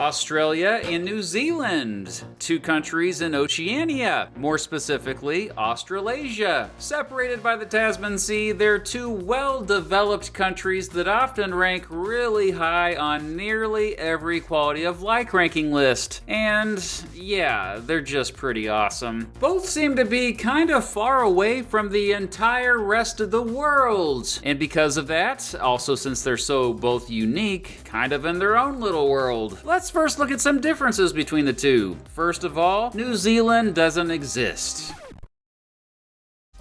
Australia and New Zealand, 2 countries in Oceania, more specifically Australasia. Separated by the Tasman Sea, they're 2 well-developed countries that often rank really high on nearly every quality of life ranking list. And yeah, they're just pretty awesome. Both seem to be kind of far away from the entire rest of the world. And because of that, also since they're so both unique, kind of in their own little world. Let's first look at some differences between the 2. First of all, New Zealand doesn't exist.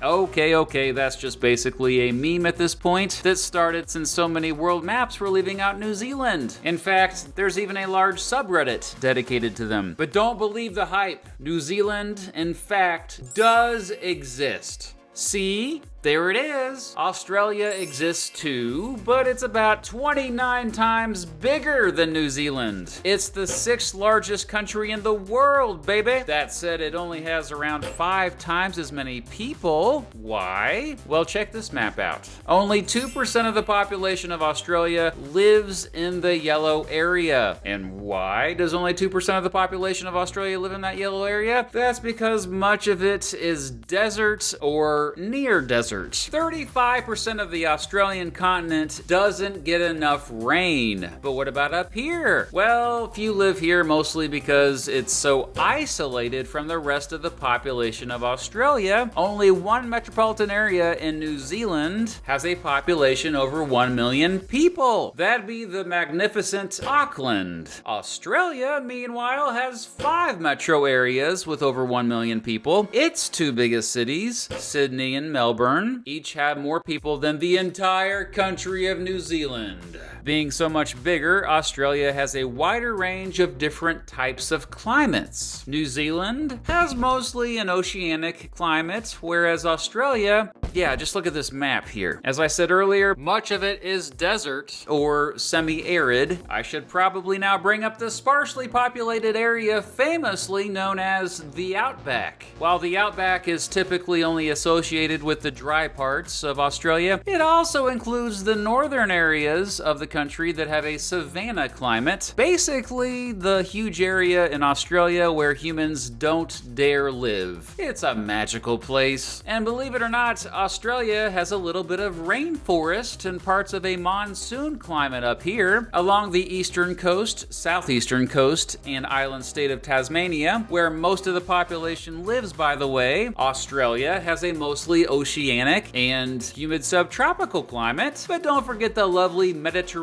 Okay, that's just basically a meme at this point that started since so many world maps were leaving out New Zealand. In fact, there's even a large subreddit dedicated to them. But don't believe the hype. New Zealand, in fact, does exist. See? There it is. Australia exists too, but it's about 29 times bigger than New Zealand. It's the 6th largest country in the world, baby. That said, it only has around 5 times as many people. Why? Well, check this map out. Only 2% of the population of Australia lives in the yellow area. And why does only 2% of the population of Australia live in that yellow area? That's because much of it is desert or near desert. 35% of the Australian continent doesn't get enough rain. But what about up here? Well, few live here mostly because it's so isolated from the rest of the population of Australia. Only 1 metropolitan area in New Zealand has a population over 1 million people. That'd be the magnificent Auckland. Australia, meanwhile, has 5 metro areas with over 1 million people. Its 2 biggest cities, Sydney and Melbourne, each have more people than the entire country of New Zealand. Being so much bigger, Australia has a wider range of different types of climates. New Zealand has mostly an oceanic climate, whereas Australia, yeah, just look at this map here. As I said earlier, much of it is desert or semi-arid. I should probably now bring up the sparsely populated area famously known as the Outback. While the Outback is typically only associated with the dry parts of Australia, it also includes the northern areas of the country that have a savanna climate. Basically, the huge area in Australia where humans don't dare live. It's a magical place. And believe it or not, Australia has a little bit of rainforest and parts of a monsoon climate up here, along the eastern coast, southeastern coast, and island state of Tasmania, where most of the population lives, by the way. Australia has a mostly oceanic and humid subtropical climate, but don't forget the lovely Mediterranean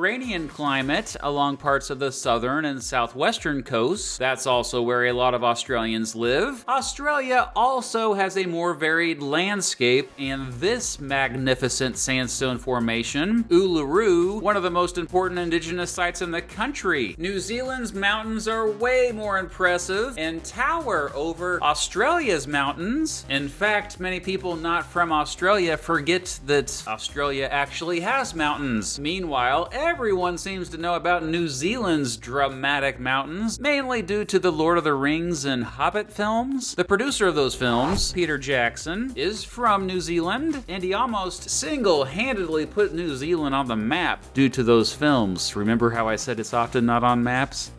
climate along parts of the southern and southwestern coasts. That's also where a lot of Australians live. Australia also has a more varied landscape, and this magnificent sandstone formation, Uluru, one of the most important indigenous sites in the country. New Zealand's mountains are way more impressive and tower over Australia's mountains. In fact, many people not from Australia forget that Australia actually has mountains. Meanwhile, everyone seems to know about New Zealand's dramatic mountains, mainly due to the Lord of the Rings and Hobbit films. The producer of those films, Peter Jackson, is from New Zealand, and he almost single-handedly put New Zealand on the map due to those films. Remember how I said it's often not on maps?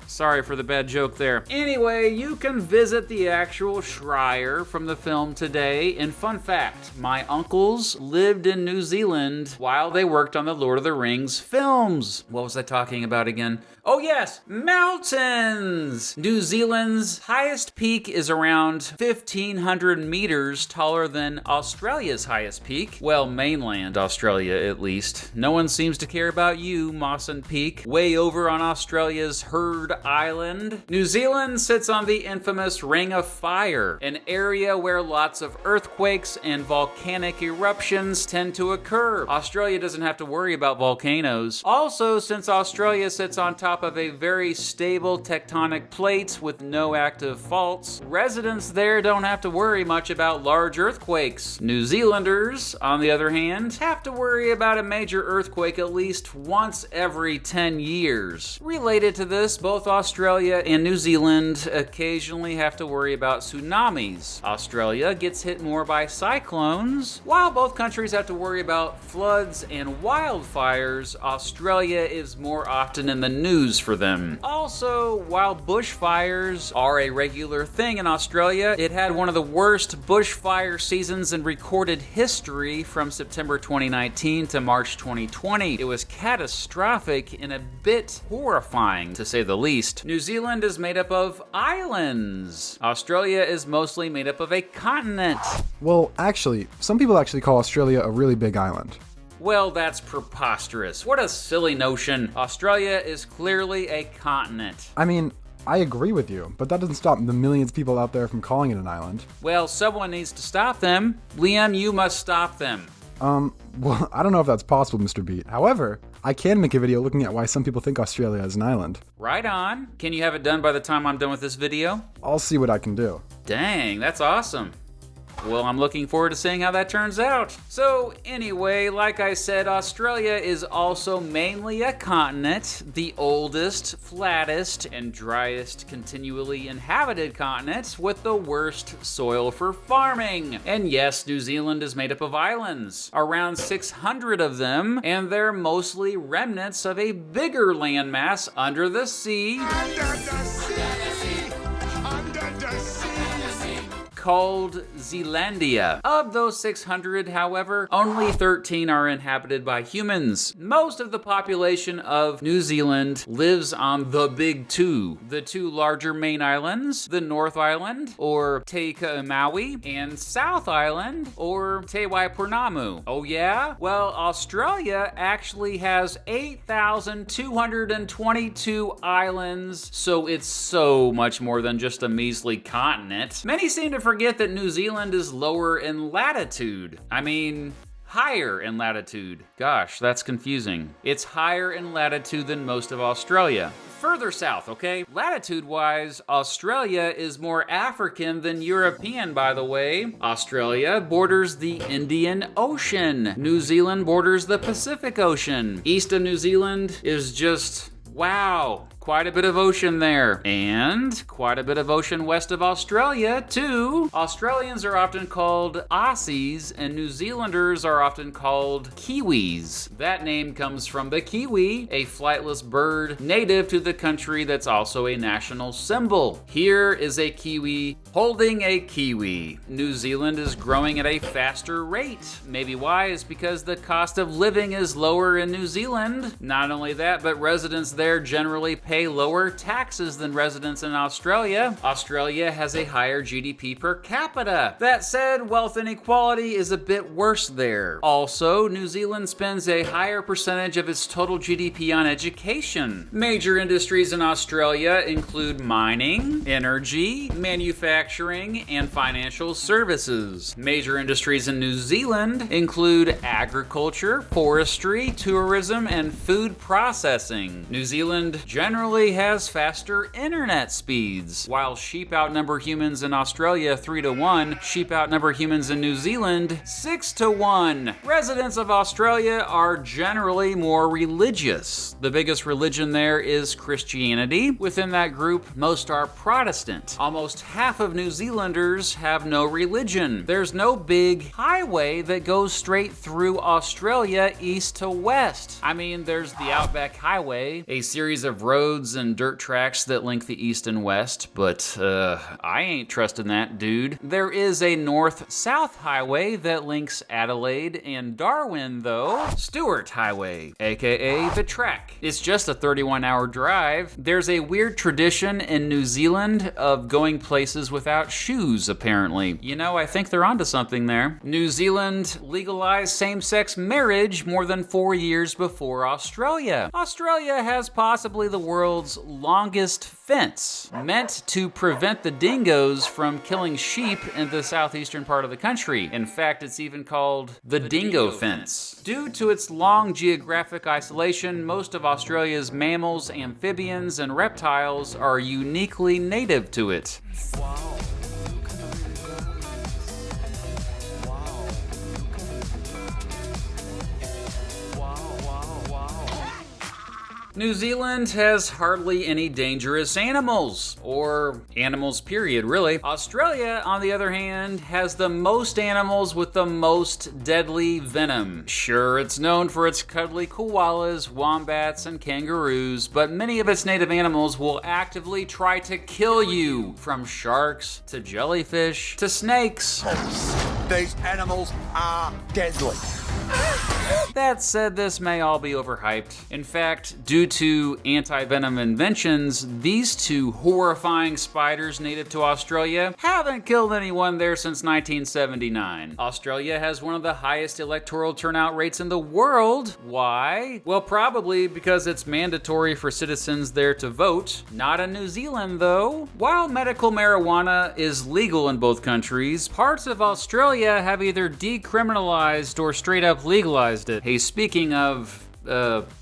Sorry for the bad joke there. Anyway, you can visit the actual Shire from the film today. And fun fact, my uncles lived in New Zealand while they worked on the Lord of the Rings films. What was I talking about again? Oh yes, mountains! New Zealand's highest peak is around 1,500 meters taller than Australia's highest peak. Well, mainland Australia at least. No one seems to care about you, Mawson Peak, way over on Australia's Heard Island. New Zealand sits on the infamous Ring of Fire, an area where lots of earthquakes and volcanic eruptions tend to occur. Australia doesn't have to worry about volcanoes. Also, since Australia sits on top of a very stable tectonic plate with no active faults, residents there don't have to worry much about large earthquakes. New Zealanders, on the other hand, have to worry about a major earthquake at least once every 10 years. Related to this, both Australia and New Zealand occasionally have to worry about tsunamis. Australia gets hit more by cyclones, while both countries have to worry about floods and wildfires. Australia is more often in the news for them. Also, while bushfires are a regular thing in Australia, it had one of the worst bushfire seasons in recorded history from September 2019 to March 2020. It was catastrophic and a bit horrifying, to say the least. New Zealand is made up of islands. Australia is mostly made up of a continent. Well, actually, some people actually call Australia a really big island. Well, that's preposterous. What a silly notion. Australia is clearly a continent. I mean, I agree with you, but that doesn't stop the millions of people out there from calling it an island. Well, someone needs to stop them. Liam, you must stop them. Well, I don't know if that's possible, Mr. Beat. However, I can make a video looking at why some people think Australia is an island. Right on. Can you have it done by the time I'm done with this video? I'll see what I can do. Dang, that's awesome. Well, I'm looking forward to seeing how that turns out. So anyway, like I said, Australia is also mainly a continent, the oldest, flattest, and driest continually inhabited continent with the worst soil for farming. And yes, New Zealand is made up of islands, around 600 of them, and they're mostly remnants of a bigger landmass under the sea. Called Zealandia. Of those 600, however, only 13 are inhabited by humans. Most of the population of New Zealand lives on the Big Two, the two larger main islands, the North Island, or Te Maui, and South Island, or Te Waipounamu. Oh yeah? Well, Australia actually has 8,222 islands, so it's so much more than just a measly continent. Many seem to forget that New Zealand is lower in latitude. I mean, higher in latitude. Gosh, that's confusing. It's higher in latitude than most of Australia. Further south, okay? Latitude-wise, Australia is more African than European, by the way. Australia borders the Indian Ocean. New Zealand borders the Pacific Ocean. East of New Zealand is just, wow. Quite a bit of ocean there. And quite a bit of ocean west of Australia, too. Australians are often called Aussies, and New Zealanders are often called Kiwis. That name comes from the kiwi, a flightless bird native to the country that's also a national symbol. Here is a kiwi holding a kiwi. New Zealand is growing at a faster rate. Maybe why is because the cost of living is lower in New Zealand. Not only that, but residents there generally pay lower taxes than residents in Australia. Australia has a higher GDP per capita. That said, wealth inequality is a bit worse there. Also, New Zealand spends a higher percentage of its total GDP on education. Major industries in Australia include mining, energy, manufacturing, and financial services. Major industries in New Zealand include agriculture, forestry, tourism, and food processing. New Zealand generally has faster internet speeds. While sheep outnumber humans in Australia 3-1, sheep outnumber humans in New Zealand 6-1. Residents of Australia are generally more religious. The biggest religion there is Christianity. Within that group, most are Protestant. Almost half of New Zealanders have no religion. There's no big highway that goes straight through Australia east to west. I mean, there's the Outback Highway, a series of roads and dirt tracks that link the east and west, but I ain't trusting that, dude. There is a north-south highway that links Adelaide and Darwin, though. Stewart Highway, aka the track. It's just a 31-hour drive. There's a weird tradition in New Zealand of going places without shoes, apparently. You know, I think they're onto something there. New Zealand legalized same-sex marriage more than 4 years before Australia. Australia has possibly the world's longest fence, meant to prevent the dingoes from killing sheep in the southeastern part of the country. In fact, it's even called the dingo fence. Due to its long geographic isolation, most of Australia's mammals, amphibians, and reptiles are uniquely native to it. Wow. New Zealand has hardly any dangerous animals, or animals period, really. Australia, on the other hand, has the most animals with the most deadly venom. Sure, it's known for its cuddly koalas, wombats, and kangaroos, but many of its native animals will actively try to kill you, from sharks to jellyfish to snakes. These animals are deadly. That said, this may all be overhyped. In fact, due to anti-venom inventions, these two horrifying spiders native to Australia haven't killed anyone there since 1979. Australia has one of the highest electoral turnout rates in the world. Why? Well, probably because it's mandatory for citizens there to vote. Not in New Zealand, though. While medical marijuana is legal in both countries, parts of Australia have either decriminalized or straight up legalized it. Hey, speaking of,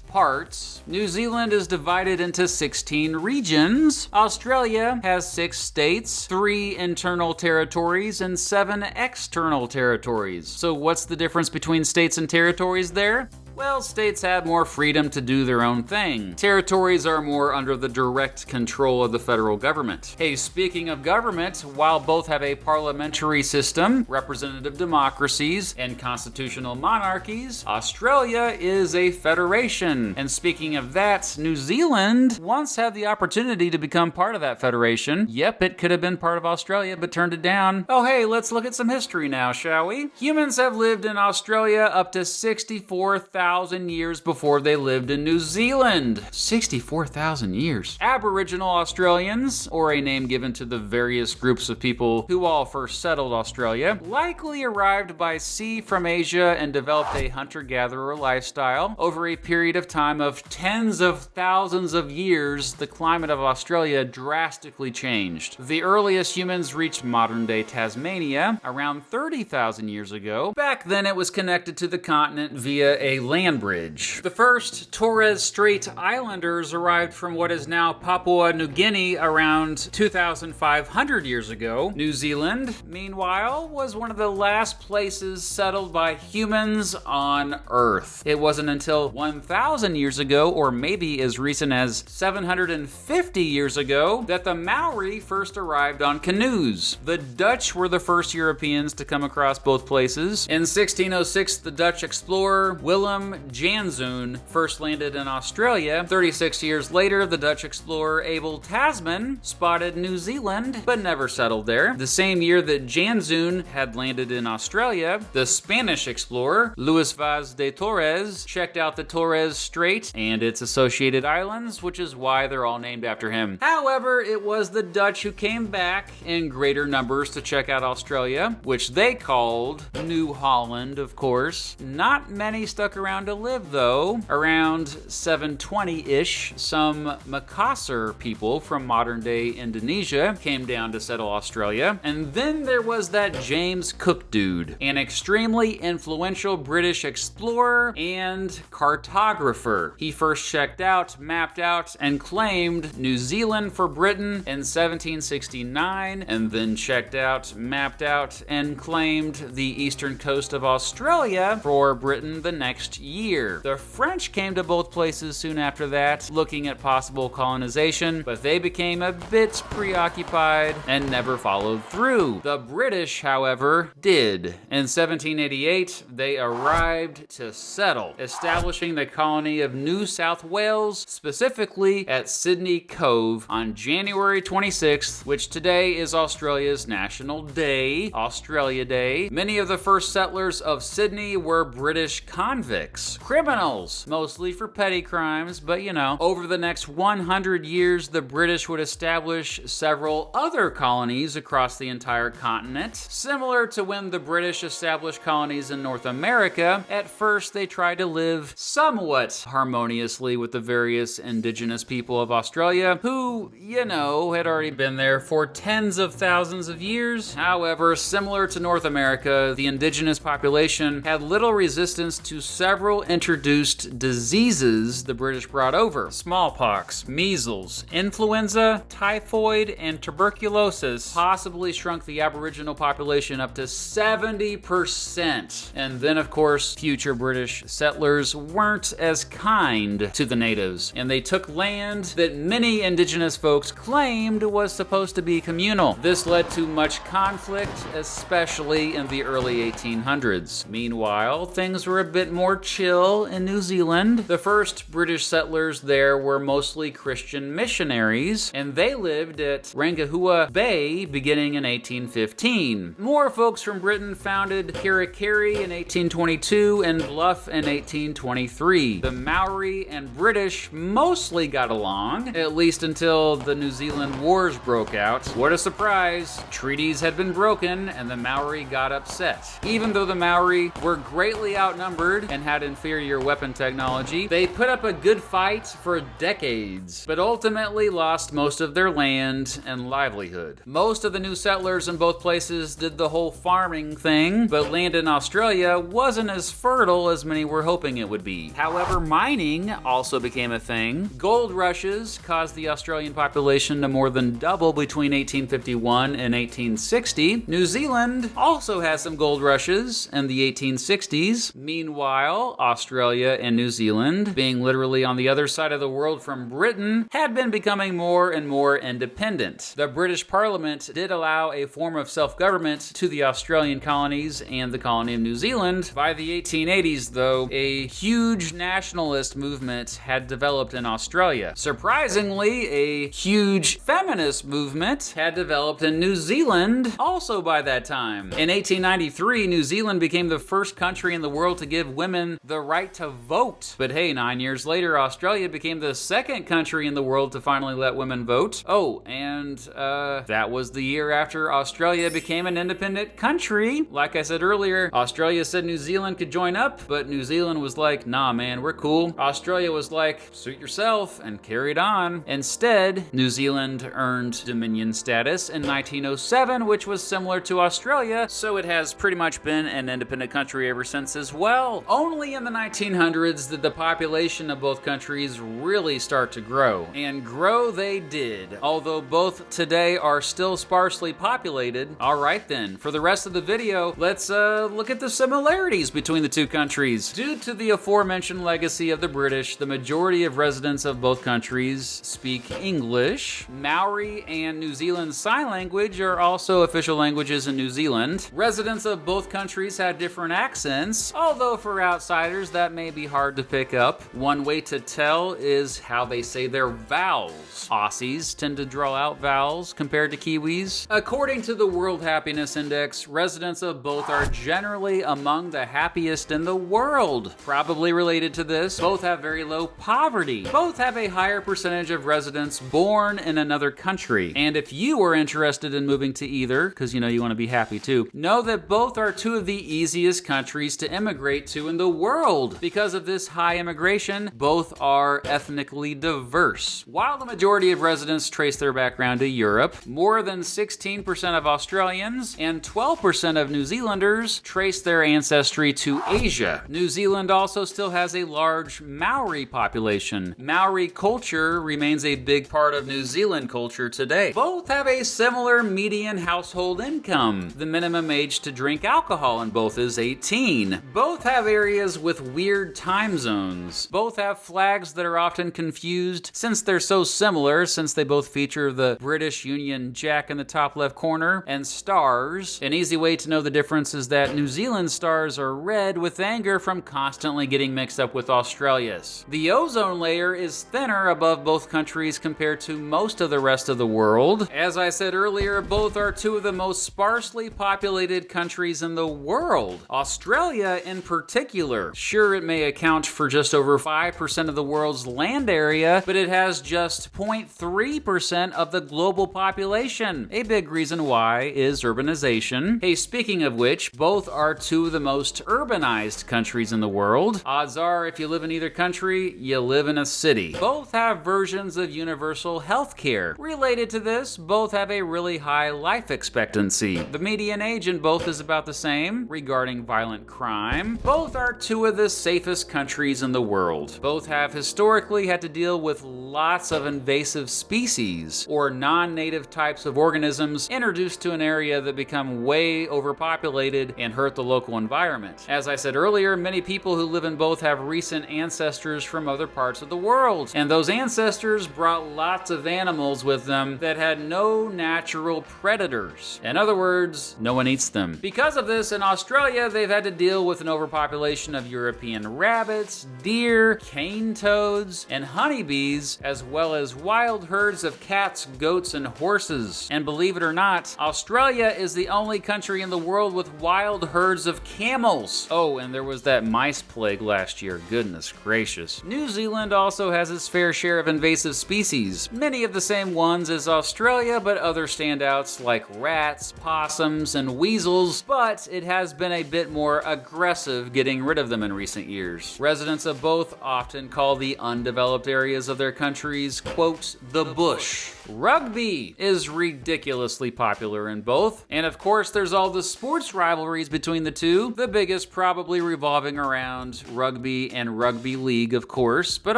parts, New Zealand is divided into 16 regions. Australia has 6 states, 3 internal territories, and 7 external territories. So what's the difference between states and territories there? Well, states have more freedom to do their own thing. Territories are more under the direct control of the federal government. Hey, speaking of government, while both have a parliamentary system, representative democracies, and constitutional monarchies, Australia is a federation. And speaking of that, New Zealand once had the opportunity to become part of that federation. Yep, it could have been part of Australia, but turned it down. Oh hey, let's look at some history now, shall we? Humans have lived in Australia up to 64,000 years before they lived in New Zealand. 64,000 years. Aboriginal Australians, or a name given to the various groups of people who all first settled Australia, likely arrived by sea from Asia and developed a hunter-gatherer lifestyle. Over a period of time of tens of thousands of years, the climate of Australia drastically changed. The earliest humans reached modern-day Tasmania around 30,000 years ago. Back then it was connected to the continent via a land bridge. The first Torres Strait Islanders arrived from what is now Papua New Guinea around 2,500 years ago. New Zealand, meanwhile, was one of the last places settled by humans on Earth. It wasn't until 1,000 years ago, or maybe as recent as 750 years ago, that the Maori first arrived on canoes. The Dutch were the first Europeans to come across both places. In 1606, the Dutch explorer Willem Janszoon first landed in Australia. 36 years later, the Dutch explorer Abel Tasman spotted New Zealand, but never settled there. The same year that Janszoon had landed in Australia, the Spanish explorer Luis Vaz de Torres checked out the Torres Strait and its associated islands, which is why they're all named after him. However, it was the Dutch who came back in greater numbers to check out Australia, which they called New Holland, of course. Not many stuck around to live, though. Around 720-ish, some Makassar people from modern-day Indonesia came down to settle Australia. And then there was that James Cook dude, an extremely influential British explorer and cartographer. He first checked out, mapped out, and claimed New Zealand for Britain in 1769, and then checked out, mapped out, and claimed the eastern coast of Australia for Britain the next year. The French came to both places soon after that, looking at possible colonization, but they became a bit preoccupied and never followed through. The British, however, did. In 1788, they arrived to settle, establishing the colony of New South Wales, specifically at Sydney Cove on January 26th, which today is Australia's National Day, Australia Day. Many of the first settlers of Sydney were British convicts, criminals, mostly for petty crimes, but you know. Over the next 100 years, the British would establish several other colonies across the entire continent. Similar to when the British established colonies in North America, at first they tried to live somewhat harmoniously with the various indigenous people of Australia, who, you know, had already been there for tens of thousands of years. However, similar to North America, the indigenous population had little resistance to several several introduced diseases the British brought over. Smallpox, measles, influenza, typhoid, and tuberculosis possibly shrunk the Aboriginal population up to 70%. And then, of course, future British settlers weren't as kind to the natives, and they took land that many indigenous folks claimed was supposed to be communal. This led to much conflict, especially in the early 1800s. Meanwhile, things were a bit more chill in New Zealand. The first British settlers there were mostly Christian missionaries, and they lived at Rangiahua Bay beginning in 1815. More folks from Britain founded Kirikiri in 1822 and Bluff in 1823. The Maori and British mostly got along, at least until the New Zealand Wars broke out. What a surprise! Treaties had been broken and the Maori got upset. Even though the Maori were greatly outnumbered and had inferior weapon technology, they put up a good fight for decades, but ultimately lost most of their land and livelihood. Most of the new settlers in both places did the whole farming thing, but land in Australia wasn't as fertile as many were hoping it would be. However, mining also became a thing. Gold rushes caused the Australian population to more than double between 1851 and 1860. New Zealand also has some gold rushes in the 1860s. Meanwhile, Australia and New Zealand, being literally on the other side of the world from Britain, had been becoming more and more independent. The British Parliament did allow a form of self-government to the Australian colonies and the colony of New Zealand. By the 1880s, though, a huge nationalist movement had developed in Australia. Surprisingly, a huge feminist movement had developed in New Zealand also by that time. In 1893, New Zealand became the first country in the world to give women the right to vote. But hey, 9 years later, Australia became the second country in the world to finally let women vote. Oh, and that was the year after Australia became an independent country. Like I said earlier, Australia said New Zealand could join up, but New Zealand was like, nah man, we're cool. Australia was like, suit yourself, and carried on. Instead, New Zealand earned Dominion status in 1907, which was similar to Australia, so it has pretty much been an independent country ever since as well. Only in the 1900s did the population of both countries really start to grow, and grow they did, although both today are still sparsely populated. Alright then, for the rest of the video, let's look at the similarities between the two countries. Due to the aforementioned legacy of the British, the majority of residents of both countries speak English. Maori and New Zealand Sign Language are also official languages in New Zealand. Residents of both countries have different accents, although for outsiders that may be hard to pick up. One way to tell is how they say their vowels. Aussies tend to draw out vowels compared to Kiwis. According to the World Happiness Index, residents of both are generally among the happiest in the world. Probably related to this, both have very low poverty. Both have a higher percentage of residents born in another country. And if you are interested in moving to either, because you know you want to be happy too, know that both are two of the easiest countries to immigrate to in the world. Because of this high immigration, both are ethnically diverse. While the majority of residents trace their background to Europe, more than 16% of Australians and 12% of New Zealanders trace their ancestry to Asia. New Zealand also still has a large Maori population. Maori culture remains a big part of New Zealand culture today. Both have a similar median household income. The minimum age to drink alcohol in both is 18. Both have areas with weird time zones. Both have flags that are often confused since they're so similar, since they both feature the British Union Jack in the top left corner and stars. An easy way to know the difference is that New Zealand stars are red with anger from constantly getting mixed up with Australia's. The ozone layer is thinner above both countries compared to most of the rest of the world. As I said earlier, both are two of the most sparsely populated countries in the world. Australia in particular. Sure, it may account for just over 5% of the world's land area, but it has just 0.3% of the global population. A big reason why is urbanization. Hey, speaking of which, both are two of the most urbanized countries in the world. Odds are, if you live in either country, you live in a city. Both have versions of universal health care. Related to this, both have a really high life expectancy. The median age in both is about the same. Regarding violent crime, both are two of the safest countries in the world. Both have historically had to deal with lots of invasive species, or non-native types of organisms introduced to an area that become way overpopulated and hurt the local environment. As I said earlier, many people who live in both have recent ancestors from other parts of the world, and those ancestors brought lots of animals with them that had no natural predators. In other words, no one eats them. Because of this, in Australia, they've had to deal with an overpopulation of European rabbits, deer, cane toads, and honeybees, as well as wild herds of cats, goats, and horses. And believe it or not, Australia is the only country in the world with wild herds of camels. Oh, and there was that mice plague last year. Goodness gracious. New Zealand also has its fair share of invasive species, many of the same ones as Australia, but other standouts like rats, possums, and weasels, but it has been a bit more aggressive getting rid of them in recent years. Residents of both often call the undeveloped areas of their countries, quote, the bush. Rugby is ridiculously popular in both, and of course there's all the sports rivalries between the two, the biggest probably revolving around rugby and rugby league, of course, but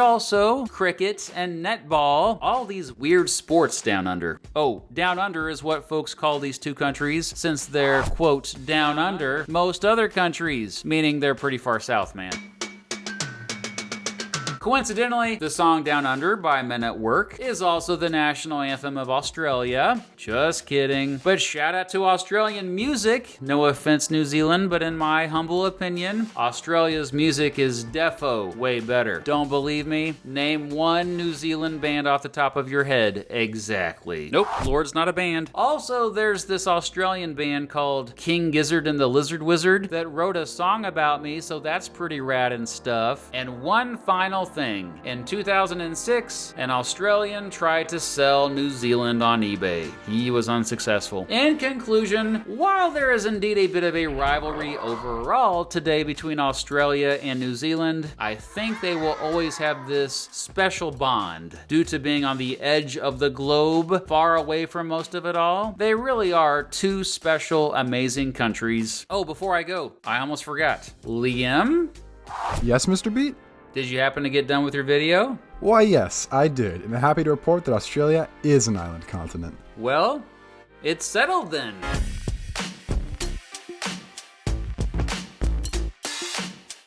also cricket and netball, all these weird sports down under. Oh, down under is what folks call these two countries, since they're, quote, down under most other countries, meaning they're pretty far south, man. Coincidentally, the song Down Under by Men at Work is also the national anthem of Australia. Just kidding. But shout out to Australian music. No offense, New Zealand, but in my humble opinion, Australia's music is defo way better. Don't believe me? Name one New Zealand band off the top of your head. Exactly. Nope, Lord's not a band. Also, there's this Australian band called King Gizzard and the Lizard Wizard that wrote a song about me, so that's pretty rad and stuff. And one final thing. In 2006, an Australian tried to sell New Zealand on eBay. He was unsuccessful. In conclusion, while there is indeed a bit of a rivalry overall today between Australia and New Zealand, I think they will always have this special bond due to being on the edge of the globe, far away from most of it all. They really are two special, amazing countries. Oh, before I go, I almost forgot. Liam? Yes, Mr. Beat? Did you happen to get done with your video? Why, yes, I did, and I'm happy to report that Australia is an island continent. Well, it's settled then.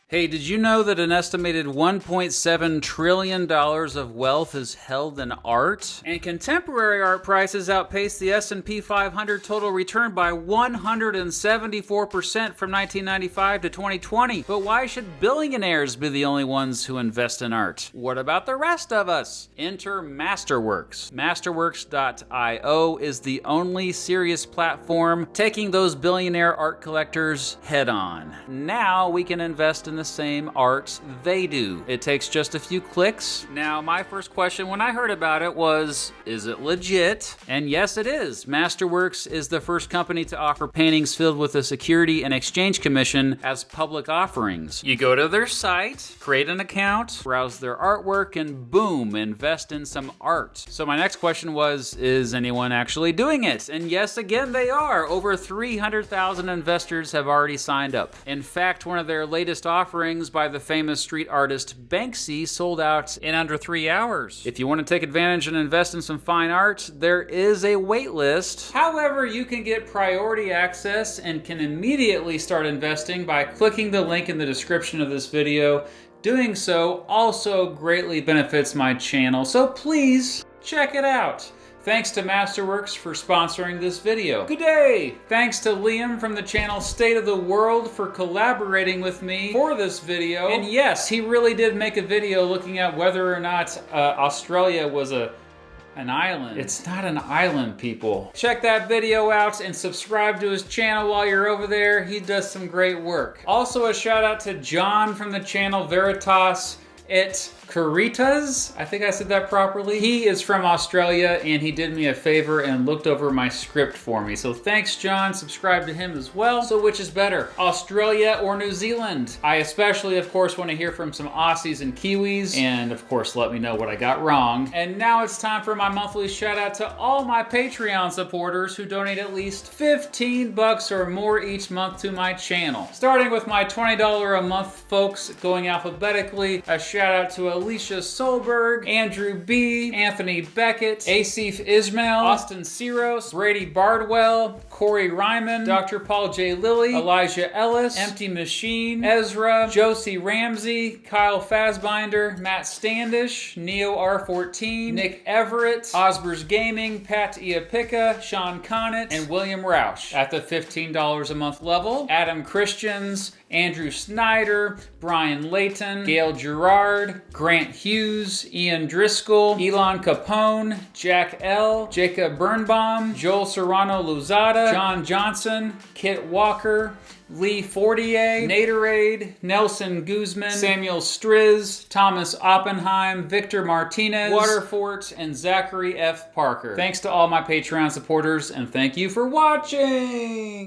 Hey, did you know that an estimated $1.7 trillion of wealth is held in art? And contemporary art prices outpaced the S&P 500 total return by 174% from 1995 to 2020. But why should billionaires be the only ones who invest in art? What about the rest of us? Enter Masterworks. Masterworks.io is the only serious platform taking those billionaire art collectors head on. Now we can invest in the same art they do. It takes just a few clicks. Now, my first question when I heard about it was, is it legit? And yes, it is. Masterworks is the first company to offer paintings filled with the Security and Exchange Commission as public offerings. You go to their site, create an account, browse their artwork, and boom, invest in some art. So my next question was, is anyone actually doing it? And yes, again, they are. Over 300,000 investors have already signed up. In fact, one of their latest offerings by the famous street artist Banksy sold out in under 3 hours. If you want to take advantage and invest in some fine art, there is a wait list. However, you can get priority access and can immediately start investing by clicking the link in the description of this video. Doing so also greatly benefits my channel, so please check it out. Thanks to Masterworks for sponsoring this video. Good day! Thanks to Liam from the channel State of the World for collaborating with me for this video. And yes, he really did make a video looking at whether or not Australia was an island. It's not an island, people. Check that video out and subscribe to his channel while you're over there. He does some great work. Also a shout out to John from the channel Veritas et Caritas. I think I said that properly. He is from Australia, and he did me a favor and looked over my script for me. So thanks, John. Subscribe to him as well. So which is better, Australia or New Zealand? I especially, of course, want to hear from some Aussies and Kiwis, and of course, let me know what I got wrong. And now it's time for my monthly shout out to all my Patreon supporters who donate at least 15 bucks or more each month to my channel. Starting with my $20 a month folks, going alphabetically, a shout out to Alicia Solberg, Andrew B, Anthony Beckett, Asif Ismail, Austin Ciros, Brady Bardwell, Corey Ryman, Dr. Paul J. Lilly, Elijah Ellis, Empty Machine, Ezra, Josie Ramsey, Kyle Fassbinder, Matt Standish, Neo R14, Nick Everett, Osbers Gaming, Pat Iapicca, Sean Connett, and William Roush. At the $15 a month level, Adam Christians, Andrew Snyder, Brian Layton, Gail Gerard, Grant Hughes, Ian Driscoll, Elon Capone, Jack L., Jacob Birnbaum, Joel Serrano Luzada, John Johnson, Kit Walker, Lee Fortier, Naderade, Nelson Guzman, Samuel Striz, Thomas Oppenheim, Victor Martinez, Waterfort, and Zachary F. Parker. Thanks to all my Patreon supporters, and thank you for watching!